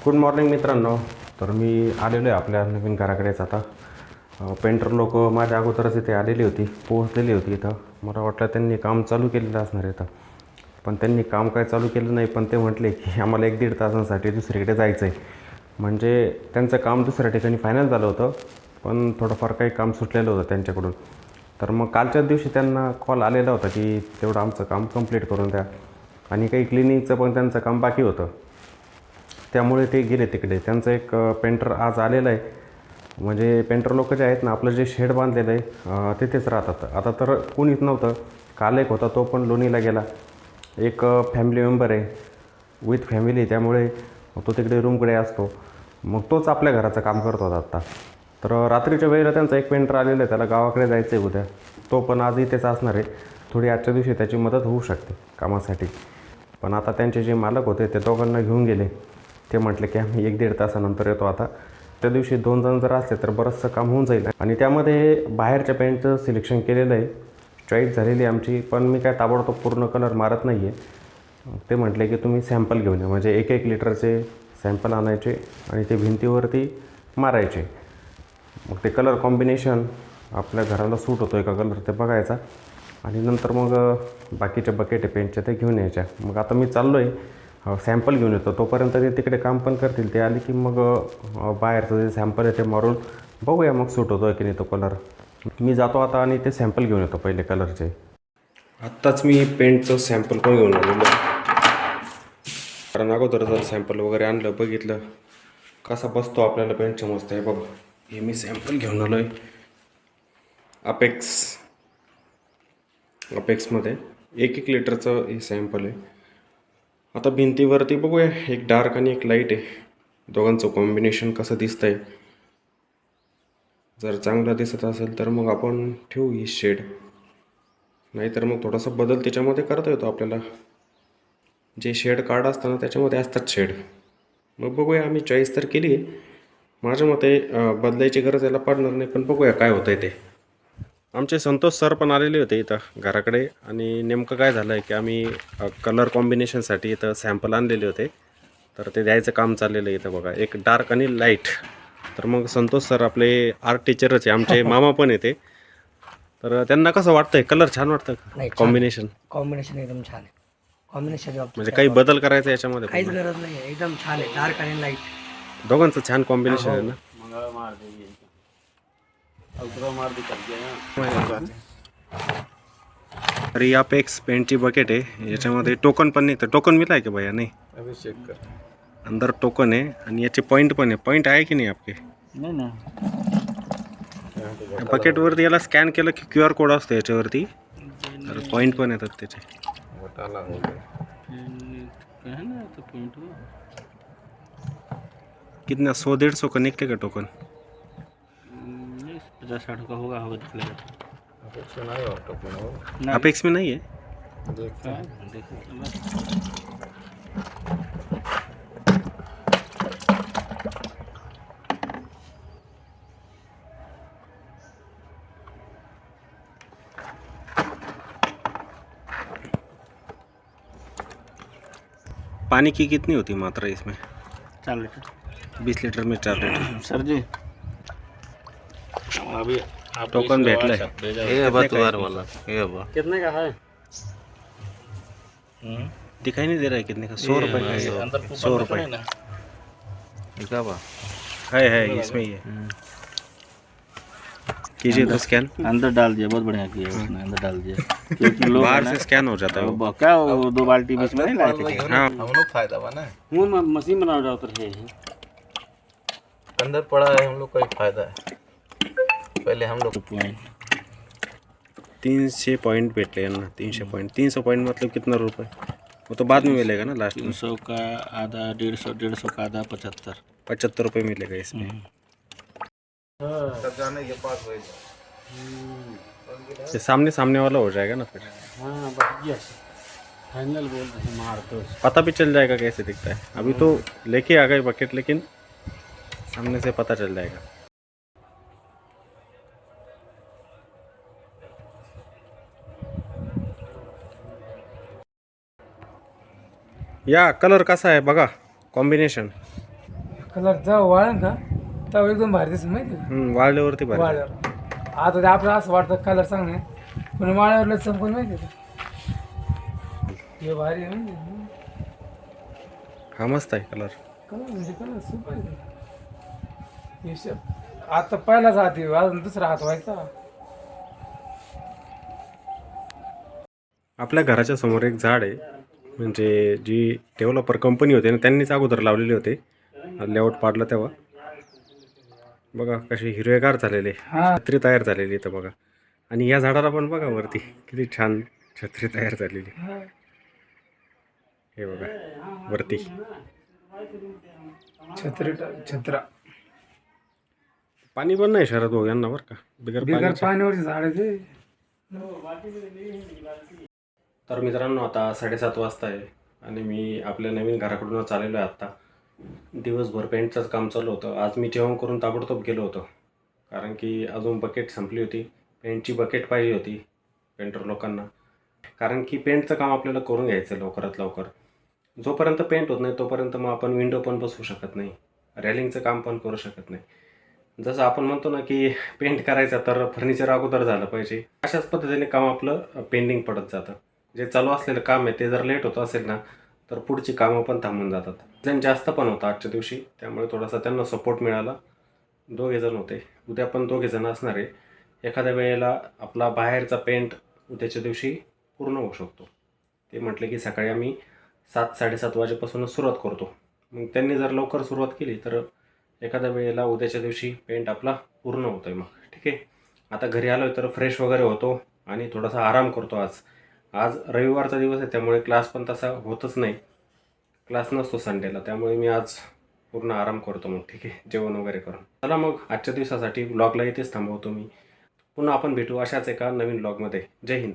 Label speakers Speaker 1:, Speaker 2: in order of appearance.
Speaker 1: Good morning मित्रांनो. तर मी आलेलो आहे आपल्या नवीन घराकडेच आता. पेंटर लोक माझ्या अगोदरच इथे आलेली होती, पोहोचलेली होती इथं. मला वाटलं त्यांनी काम चालू केलेलं असणार आहे इथं, पण त्यांनी काम काय चालू केलं नाही. पण ते म्हटले की आम्हाला 1-1.5 तासांसाठी दुसरीकडे जायचं आहे. म्हणजे त्यांचं काम दुसऱ्या ठिकाणी फायनल झालं होतं, पण थोडंफार काही काम सुटलेलं होतं त्यांच्याकडून. तर मग कालच्याच दिवशी त्यांना कॉल आलेला होता की तेवढं आमचं काम कंप्लीट करून द्या, आणि काही क्लिनिंगचं पण त्यांचं काम बाकी होतं. त्यामुळे ते गेले तिकडे. त्यांचं एक पेंटर आज आलेलं आहे. म्हणजे पेंटर लोक जे आहेत ना, आपलं जे शेड बांधलेलं आहे तिथेच राहतात. आता तर कोणीच नव्हतं. काल एक होता, तो पण लोणीला गेला. एक फॅमिली मेंबर आहे, विथ फॅमिली, त्यामुळे तो तिकडे रूमकडे असतो. मग तोच आपल्या घराचं काम करत होता आत्ता. तर रात्रीच्या वेळेला त्यांचा एक पेंटर आलेला आहे, त्याला गावाकडे जायचं आहे उद्या. तो पण आज इथेच असणार आहे. थोडी आजच्या दिवशी त्याची मदत होऊ शकते कामासाठी. पण आता त्यांचे जे मालक होते ते दोघांना घेऊन गेले. ते म्हटले की आम्ही 1-1.5 तासानंतर येतो. आता त्या दिवशी 2 जण जर असले तर बरंचसं काम होऊन जाईल. आणि त्यामध्ये बाहेरच्या पेंटचं सिलेक्शन केलेलं आहे, चॉईस झालेली आमची. पण मी काय ताबडतोब पूर्ण कलर मारत नाही आहे. ते म्हटले की तुम्ही सॅम्पल घेऊन या, म्हणजे 1-1 लिटरचे सॅम्पल आणायचे आणि ते भिंतीवरती मारायचे. मग ते कलर कॉम्बिनेशन आपल्या घराला सूट होतो आहे का कलर ते बघायचा, आणि नंतर मग बाकीचे बकेट पेंटचे ते घेऊन यायच्या. मग आता मी चाललो आहे, सॅम्पल घेऊन येतो. तोपर्यंत ते तिकडे काम पण करतील. ते आले की मग बाहेरचं जे सॅम्पल आहे ते मारून बघूया मग सूट होतो आहे की नाही तो कलर. मी जातो आता आणि ते सॅम्पल घेऊन येतो पहिले कलरचे. आत्ताच मी पेंटचं सॅम्पल पण घेऊन आलेलो, कारण अगोदर जर सॅम्पल वगैरे आणलं, बघितलं कसा बसतो आपल्याला पेंट समजतं आहे. बघ, हे मी सॅम्पल घेऊन आलो आहे अपेक्समध्ये. 1-1 लिटरचं हे सॅम्पल आहे. आता भिंतीवरती बघूया, एक डार्क आणि एक लाईट आहे, दोघांचं कॉम्बिनेशन कसं दिसतं आहे. जर चांगलं दिसत असेल तर मग आपण ठेवू ही शेड, नाहीतर मग थोडासा बदल त्याच्यामध्ये करता येतो आपल्याला. जे शेड कार्ड असतं ना त्याच्यामध्ये असतात शेड. मग बघूया, आम्ही चॉईस तर केली आहे. माझ्या मते बदलायची गरज याला पडणार नाही, पण बघूया काय होतं आहे ते. आमचे संतोष सर पण आलेले होते इथं घराकडे, आणि नेमकं काय झालं आहे की आम्ही कलर कॉम्बिनेशनसाठी इथं सॅम्पल आणलेले होते. तर ते द्यायचं काम चाललेलं आहे इथं. बघा, एक डार्क आणि लाईट. तर मग संतोष सर आपले आर्ट टीचरच आहे, आमचे मामा पण येते. तर त्यांना कसं वाटतंय, कलर छान वाटतं का कॉम्बिनेशन?
Speaker 2: कॉम्बिनेशन एकदम छान आहे. कॉम्बिनेशन
Speaker 1: म्हणजे काही बदल करायचा याच्यामध्ये?
Speaker 2: काहीच गरज नाही आहे, एकदम छान आहे. डार्क आणि लाईट
Speaker 1: दोघांचं छान कॉम्बिनेशन आहे ना. अरे या पेक्स पेंटची बकेट आहे, याच्यामध्ये टोकन पण नाही. तर टोकन मिळालं की भैया? नाही,
Speaker 3: अभी चेक कर.
Speaker 1: अंदर टोकन आहे, आणि याचे पॉईंट पण आहे. पॉईंट आहे की नाही आपके?
Speaker 2: नाही ना.
Speaker 1: बकेटवरती याला स्कॅन केलं की QR कोड असतो याच्यावरती, तर पॉईंट पण येतात त्याचे.
Speaker 3: घोटाला हो गया.
Speaker 1: कितना 100-150 का निकलेगा टोकन?
Speaker 2: 50-60 का होगा निकलेगा.
Speaker 3: अपेक्स में नहीं हो टोकन हो.
Speaker 1: अपेक्स में नहीं है.
Speaker 3: देखते हैं.
Speaker 1: पानी की कितनी होती मात्रा इसमें?
Speaker 2: 4 लीटर.
Speaker 1: 20 लीटर में 4 लीटर.
Speaker 2: सर जी अभी आप
Speaker 1: टोकन भेटलंय.
Speaker 3: ये बतवार वाला. ये बा.
Speaker 2: कितने का है?
Speaker 1: दिखाई नहीं दे रहा है कितने का. 100 रुपये का है.
Speaker 2: अंदर
Speaker 1: 100 रुपये
Speaker 2: ना.
Speaker 3: इका बा.
Speaker 1: है इसमें ही है. कीजिए तो स्कैन.
Speaker 2: अंदर डाल दिया, बहुत बढ़िया किया उसने, अंदर डाल दिया. क्योंकि लोग
Speaker 1: बाहर से स्कैन हो जाता है वो.
Speaker 2: क्या वो 2 बाल्टी बीच में नहीं लाए थे क्या?
Speaker 1: हाँ,
Speaker 3: हम लोग फायदा बना है.
Speaker 2: वो मशीन बना रहा उतर है.
Speaker 3: अंदर पड़ा है, हम लोग का ही फायदा है. पहले हम लोग
Speaker 1: 300 पॉइंट भेटले यांना. 300 पॉइंट. 300 पॉइंट मतलब कितना रुपये? वो तो बाद में मिलेगा ना लास्ट में.
Speaker 2: 300 का आधा, 150 का आधा, 75.
Speaker 1: 75 रुपये मिलेगा इसमें.
Speaker 3: सब जाने के पास हो
Speaker 1: ये सामने सामने वाला हो जाएगा ना फिर.
Speaker 2: हाँ बस यस फाइनल बोल रहे हैं, मार दो.
Speaker 1: पता भी चल जाएगा कैसे दिखता है. अभी तो लेके आ गए बकेट, लेकिन सामने से पता चल जाएगा. या कलर कसा आहे बघा, कॉम्बिनेशन.
Speaker 4: कलर जेव्हा वाळन का तेव्हा एकदम भारी दिसत माहिती आहे
Speaker 1: वाळल्यावरती
Speaker 4: का
Speaker 1: बरं
Speaker 4: वाळल्यावर. आता ते आपलं असं वाटतं कलर चांगले पण वाळल्यावर लय चमकून माहिती आहे का हे भारी आहे माहिती आहे.
Speaker 1: हा मस्त आहे कलर.
Speaker 4: कलर म्हणजे कलर सुपर आहे. हिशोब आता पहिलाच हात आहे, अजून दुसरा हात व्हायचा.
Speaker 1: आपल्या घराच्या समोर एक झाड आहे, म्हणजे जी डेव्हलपर कंपनी होती ना त्यांनीच अगोदर लावलेले होते. लेआउट पाडलं तेव्हा बघा कशी हिरवेगार झालेले,
Speaker 4: हा
Speaker 1: छत्री तयार झालेली इथं बघा. आणि या झाडाला पण बघा वरती किती छान छत्री तयार झालेली. हे बघा वरती
Speaker 4: छत्रा
Speaker 1: पाणी पण नाही शरद भाऊ यांना बरं का, बिगर
Speaker 4: बिगर
Speaker 1: पाण्याचं.
Speaker 4: पाण्यावरचे झाड आहे ते.
Speaker 1: तर मित्रांनो आता 7:30 वाजता आहे आणि मी आपल्या नवीन घराकडूनच आलेलो आहे आत्ता. दिवसभर पेंटचंच काम चालू होतं. आज मी जेवण करून ताबडतोब गेलो होतो, कारण की अजून बकेट संपली होती. पेंटची बकेट पाहिजे होती पेंटर लोकांना, कारण की पेंटचं काम आपल्याला करून घ्यायचं लवकरात लवकर. जोपर्यंत पेंट होत नाही तोपर्यंत मग आपण विंडो पण बसवू शकत नाही, रेलिंगचं काम पण करू शकत नाही. जसं आपण म्हणतो ना की पेंट करायचं तर फर्निचर अगोदर झालं पाहिजे, अशाच पद्धतीने काम आपलं पेंडिंग पडत जातं. जे चालू असलेलं काम आहे ते जर लेट होतं असेल ना तर पुढची कामं पण थांबून जातात. जण जास्त पण होतं आजच्या दिवशी, त्यामुळे थोडासा त्यांना सपोर्ट मिळाला. 2 जण होते, उद्या पण 2 जण असणार आहे. एखाद्या वेळेला आपला बाहेरचा पेंट उद्याच्या दिवशी पूर्ण होऊ शकतो. ते म्हटले की सकाळी आम्ही 7-7:30 वाजेपासूनच सुरुवात करतो. मग त्यांनी जर लवकर सुरुवात केली तर एखाद्या वेळेला उद्याच्या दिवशी पेंट आपला पूर्ण होतो आहे. मग ठीक आहे, आता घरी आलो आहे तर फ्रेश वगैरे होतो आणि थोडासा आराम करतो. आज रविवारचा दिवस आहे त्यामुळे क्लास पण तसा होतच नाही, क्लास नसतो संडेला, त्यामुळे मी आज पूर्ण आराम करतो. मग ठीक आहे, जेवण वगैरे करून चला मग आजच्या दिवसासाठी ब्लॉगला इथेच थांबवतो मी. पुन्हा आपण भेटू अशाच एका नवीन ब्लॉगमध्ये. जय हिंद.